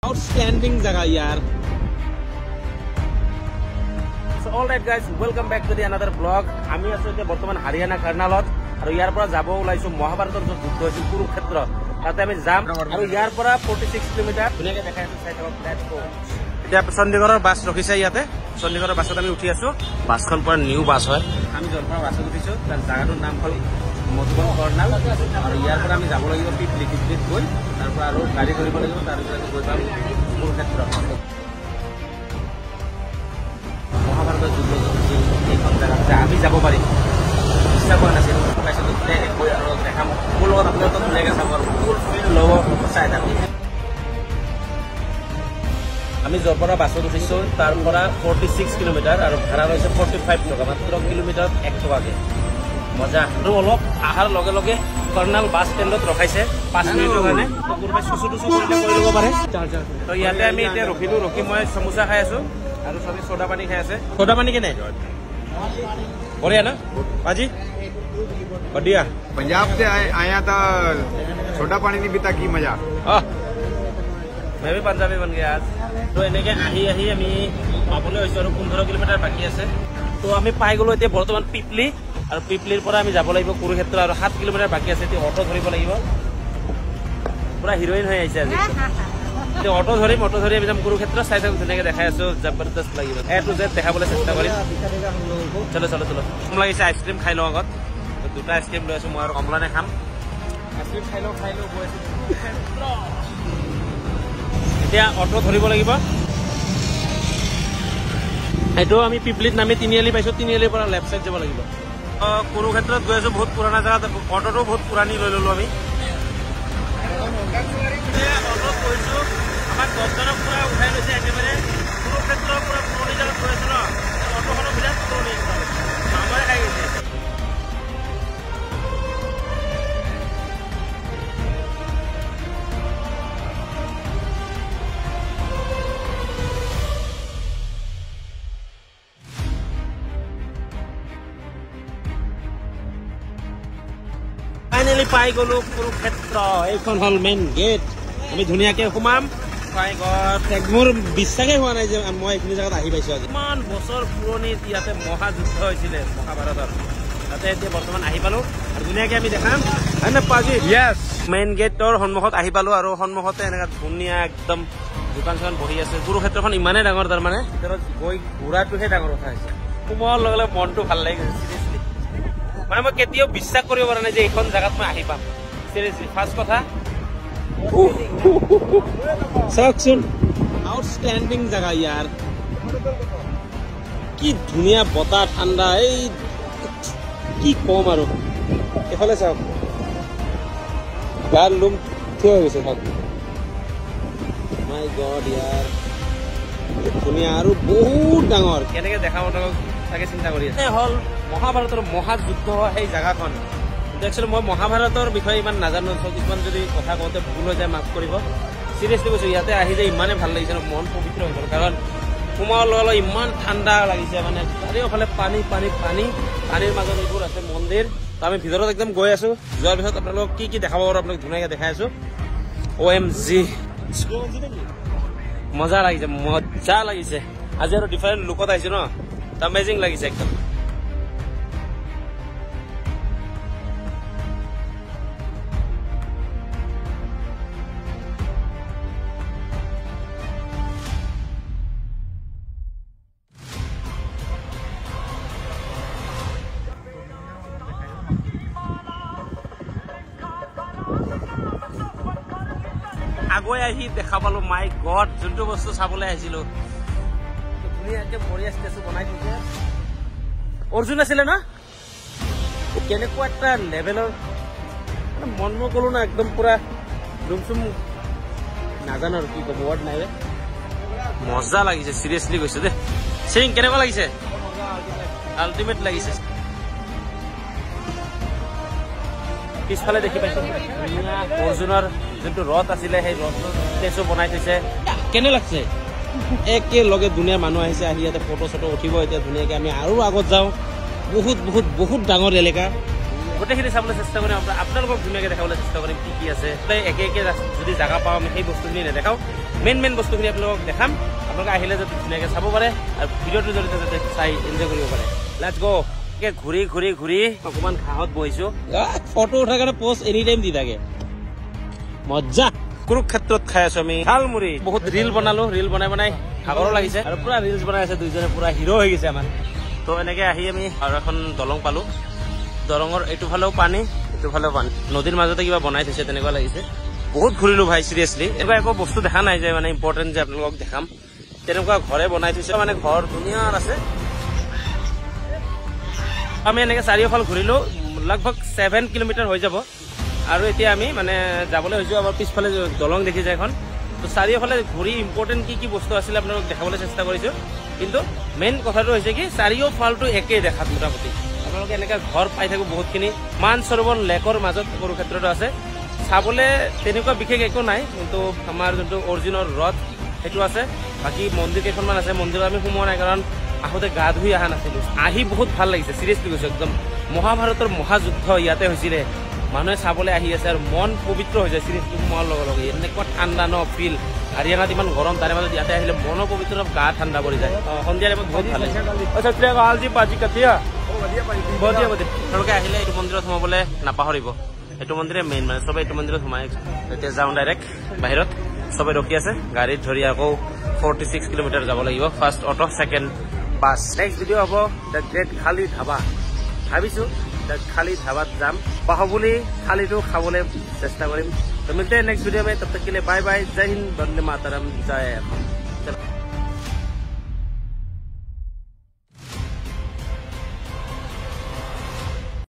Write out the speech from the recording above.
Outstanding jaga yaar. So all right guys, welcome back to the another vlog. আমি আছো এতিয়া বৰ্তমান হাৰিয়ানা কাৰ্নালত আৰু ইয়াৰ পৰা যাব ওলাইছো মহাভাৰতৰ যে যুদ্ধ হৈছিল কুৰুক্ষেত্ৰ তাতে আমি যাম আৰু ইয়াৰ পৰা 46 কিলোমিটাৰ ধুনীয়াকে দেখাই আছো চাই থাকক লেটস গো। এতিয়া চণ্ডীগড়ৰ বাছ ৰখিছে ইয়াতে চণ্ডীগড়ৰ বাছত আমি উঠি আছো বাছখন পৰা নিউ বাছ হয় আমি জলপাৰ বাছত উঠিছো তাৰ জাগাটোৰ নাম হ'ল মধুবন কৰ্ণাল আৰু ইয়াৰ পৰা আমি যাব লাগিব পিপলিত গৈ তাৰ পৰা আৰু গাড়ী ধৰিব লাগিব তাৰ পিছত গৈ পাম কুৰুক্ষেত্ৰ মহাভাৰতৰ যুদ্ধ এইখন জেগাত আমি যাব পাৰিম ইচ্ছা কৰা নাছিল পাইছিলোঁ গৈ আৰু দেখাম মোৰ লগত আপোনালোকক ধুনীয়াকৈ চাব আৰু ফুল ফিল ল'ব চাই থাকোঁ আমি য'ৰ পৰা বাছত উঠিছোঁ তাৰ পৰা 46 কিলোমিটাৰ আৰু ভাড়া লৈছে 45 টকা মাত্ৰ কিলোমিটাৰত 1 টকাকৈ মজা আৰু অলপ অহাৰ লগে লগে কৰ্ণাল বাছ ষ্টেণ্ডত ৰখাইছে 5 মিনিটৰ কাৰণে কোনোবাই চুচু টুচু কৰিলে কৰি ল'ব পাৰে তো ইয়াতে আমি এতিয়া ৰখি মই সমোচা খাই আছোঁ আৰু চবেই সোডা পানী খাই আছে সোডা পানী কেনে बढ़िया ना बाजी बढ़िया पंजाब से आया था सोडा पानी नहीं पीता की मजा मैं भी पंजाबी बन गया आज तो এনেকে আহি আমি পাবলৈ হৈছো আৰু 15 কিলোমিটাৰ বাকি আছে তো আমি পাই গলো এতিয়া বৰ্তমান পিপলি আৰু পিপলিৰ পৰা আমি যাব লাগিব কুৰুক্ষেত্ৰ আৰু 7 কিলোমিটাৰ বাকি আছে এতিয়া অটো ধৰিব লাগিব পুৰা হিৰোইন হৈ আহিছে আজি এতিয়া অটো ধৰি আমি যাম কুৰুক্ষেত্ৰ চাই চাই ধুনীয়াকে দেখাই আছো জবৰদস্ত লাগিব এ টু জেড দেখাবলৈ চেষ্টা কৰিম চলো কম লাগিছে আইচক্ৰীম খাই লওঁ আগত দুটা আইচক্ৰীম লৈ আছো মই আৰু কমলা নে খাম আইচক্ৰীম খাই লওঁ গৈ আছো এতিয়া অটো ধৰিব লাগিব এইটো আমি পিপলিত নামি তিনিআলি পাইছো তিনিআলিৰ পৰা লেফ্ট চাইড যাব লাগিব কুৰুক্ষেত্ৰত গৈ আছো বহুত পুৰণা জেগাত অটোটো বহুত পুৰণি লৈ ললো আমি অটোত গৈছো আমাৰ 10জনক পুৰা উঠাই লৈছে একেবাৰে কুৰুক্ষেত্ৰৰ পুৰা পুৰণি জেগাত গৈ আছো ন অটোখনৰ বিৰাট পুৰণি আমাৰে খাই গৈছে ফাইনেলি পাই গলো কুৰুক্ষেত্ৰ এইখন হল মেইন গেট আমি ধুনীয়াকে সোমাম মোৰ বিশ্বাসেই হোৱা নাই যে মই এইখিনি জেগাত আহি পাইছো আজি ইমান বছৰ পুৰণি ইয়াতে মহাযুদ্ধ হৈছিলে মহাভাৰতৰ তাতে এতিয়া বৰ্তমান আহি পালো আৰু ধুনীয়াকে আমি দেখাম মেইন গেটৰ সন্মুখত আহি পালো আৰু সন্মুখতে এনেকা ধুনীয়া একদম দোকান চোকান বহি আছে কুৰুক্ষেত্ৰখন ইমানেই ডাঙৰ তাৰমানে ভিতৰত গৈ ঘূৰাটোহে ডাঙৰ কথা হৈছে সোমোৱাৰ লগে লগে মনটো ভাল লাগি গৈছে চিৰিয়াছলি মানে মই কেতিয়াও বিশ্বাস কৰিব পৰা নাই যে এইখন জেগাত মই আহি পাম চিৰিয়াছলি ফাৰ্ষ্ট কথা চাওকচোন আউটষ্টেণ্ডিং জাগা ইয়াৰ কি ধুনীয়া বতাহ ঠাণ্ডা এই কি কম আৰু এইফালে চাওক গাৰ লুম থিয় হৈ গৈছে চাওক মাই গড ইয়াৰ ধুনীয়া আৰু বহুত ডাঙৰ কেনেকে দেখা মতো তাকে চিন্তা কৰি আছে হল মহাভাৰতৰ মহাযুদ্ধ সেই জেগাখন একচুৱেলি মই মহাভাৰতৰ বিষয়ে ইমান নাজানো কিছুমান যদি কথা কওঁতে ভুল হৈ যায় মাফ কৰিব চিৰিয়াছলি কৈছো ইয়াতে আহি যে ইমানেই ভাল লাগিছে মন পবিত্ৰ হৈ গ'ল কাৰণ সোমাৱাৰ লগে লগে ইমান ঠাণ্ডা লাগিছে মানে চাৰিওফালে পানীৰ মাজত এইবোৰ আছে মন্দিৰ তো আমি ভিতৰত একদম গৈ আছো যোৱাৰ পিছত আপোনালোকক কি দেখাব পাৰো আপোনালোক ধুনীয়াকে দেখাই আছো OMG মজা লাগিছে আজি আৰু ডিফাৰেণ্ট লুকত আহিছো ন এমেজিং লাগিছে একদম আগুৱাই আহি দেখা পালো মাই গড যোনটো বস্তু চাবলৈ আহিছিলো ধুনীয়াকে বঢ়িয়া ষ্টেচু বনাই দিছে অৰ্জুন আছিলে ন কেনেকুৱা এটা লেভেলৰ মন মই কলো না একদম পুৰা ৰুম চুম নাজানো আৰু কি ক'ব ৱৰ্ড নাই মজা লাগিছে চিৰিয়াছলি কৈছো দেই চিং কেনেকুৱা লাগিছে আল্টিমেট লাগিছে পিছফালে দেখি পাইছো অৰ্জুনৰ যোনটো ৰথ আছিলে সেই ৰথৰ ষ্টেচু বনাই থৈছে কেনে লাগছে একেলগে দুনিয়া মানুহ আহিছে আহি ইয়াতে ফটো চটো উঠিব এতিয়া ধুনীয়াকে আমি আৰু আগত যাওঁ বহুত ডাঙৰ এলেকা গোটেইখিনি চাবলৈ চেষ্টা কৰিম আপোনালোকক ধুনীয়াকে দেখাবলৈ চেষ্টা কৰিম কি আছে একে যদি জাগা পাওঁ আমি সেই বস্তুখিনি নেদেখাওঁ মেইন বস্তুখিনি আপোনালোকক দেখাম আপোনালোকে আহিলে যাতে ধুনীয়াকৈ চাব পাৰে আৰু ভিডিঅ'টোৰ জৰিয়তে যাতে চাই এনজয় কৰিব পাৰে লেটছ গো ঘূৰি অকণমান ঘাঁহত বহিছো ফটো উঠাৰ কাৰণে পোষ্ট এনি টাইম দি থাকে মজা কুৰুক্ষেত্ৰত খাই আছো আমি ঝালমুড়ি বহুত ৰিল বনালো ৰিল বনাই ভাগৰো লাগিছে আৰু পুৰা ৰিলছ বনাই আছে দুইজনে পুৰা হিৰো হৈ গৈছে আমাৰ তো এনেকে আহি আমি আৰু এখন দলং পালো দলঙৰ এইটো ফালেও পানী এইটো ফালেও পানী নদীৰ মাজতে কিবা বনাই থৈছে তেনেকুৱা লাগিছে বহুত ঘূৰিলো ভাই চিৰিয়াছলি এনেকুৱা একো বস্তু দেখা নাই যে মানে ইম্পৰ্টেণ্ট যে আপোনালোকক দেখাম তেনেকুৱা ঘৰে বনাই থৈছে মানে ঘৰ ধুনীয়াৰ আছে আমি এনেকে চাৰিওফাল ঘূৰিলো লগভগ 7 কিলোমিটাৰ হৈ যাব আৰু এতিয়া আমি মানে যাবলৈ হৈছো আমাৰ পিছফালে দলং দেখিছে এখন তো চাৰিওফালে ঘূৰি ইম্পৰ্টেণ্ট কি বস্তু আছিলে আপোনালোকক দেখাবলৈ চেষ্টা কৰিছো কিন্তু মেইন কথাটো হৈছে কি চাৰিওফালটো একেই দেখাত মোটামুটি আপোনালোকে এনেকৈ ঘৰ পাই থাকো বহুতখিনি মানসৰোবৰ লেকৰ মাজত কুৰুক্ষেত্ৰটো আছে চাবলৈ তেনেকুৱা বিশেষ একো নাই কিন্তু আমাৰ যোনটো অৰিজিনেল ৰথ সেইটো আছে বাকী মন্দিৰ কেইখনমান আছে মন্দিৰত আমি সোমোৱা নাই কাৰণ আহোঁতে গা ধুই অহা নাছিলো আহি বহুত ভাল লাগিছে চিৰিয়াছলি কৈছো একদম মহাভাৰতৰ মহাযুদ্ধ ইয়াতে হৈছিলে মানুহে চাবলৈ আহি আছে আৰু মন পবিত্ৰ হৈ যায় চিৰিয়াছলি সোমোৱাৰ লগে লগে এনেকুৱা ঠাণ্ডা ন ফিল হাৰিয়ানাত ইমান গৰম তাৰে মাজত ইয়াতে আহিলে মনৰ পবিত্ৰ গা ঠাণ্ডা পৰি যায় সন্ধিয়া টাইমত বহুত ভাল লাগে আপোনালোকে আহিলে এইটো মন্দিৰত সোমাবলৈ নাপাহৰিব এইটো মন্দিৰে মেইন মানে চবে এইটো মন্দিৰত সোমাই এতিয়া যাওঁ ডাইৰেক্ট বাহিৰত চবে ৰখি আছে গাড়ীত ধৰি আকৌ 46 কিলোমিটাৰ যাব লাগিব first auto second bus next video' হ'ব দ্য গ্ৰেট খালি ধাবা ভাবিছো দ্য খালি ধাবাত যাম বাহুবলী থালিটো খাবলৈ চেষ্টা কৰিম তো মিলতে নেক্সট ভিডিঅ' में तब तक के लिए बाय बाय जय हिंद वंदे मातरम जय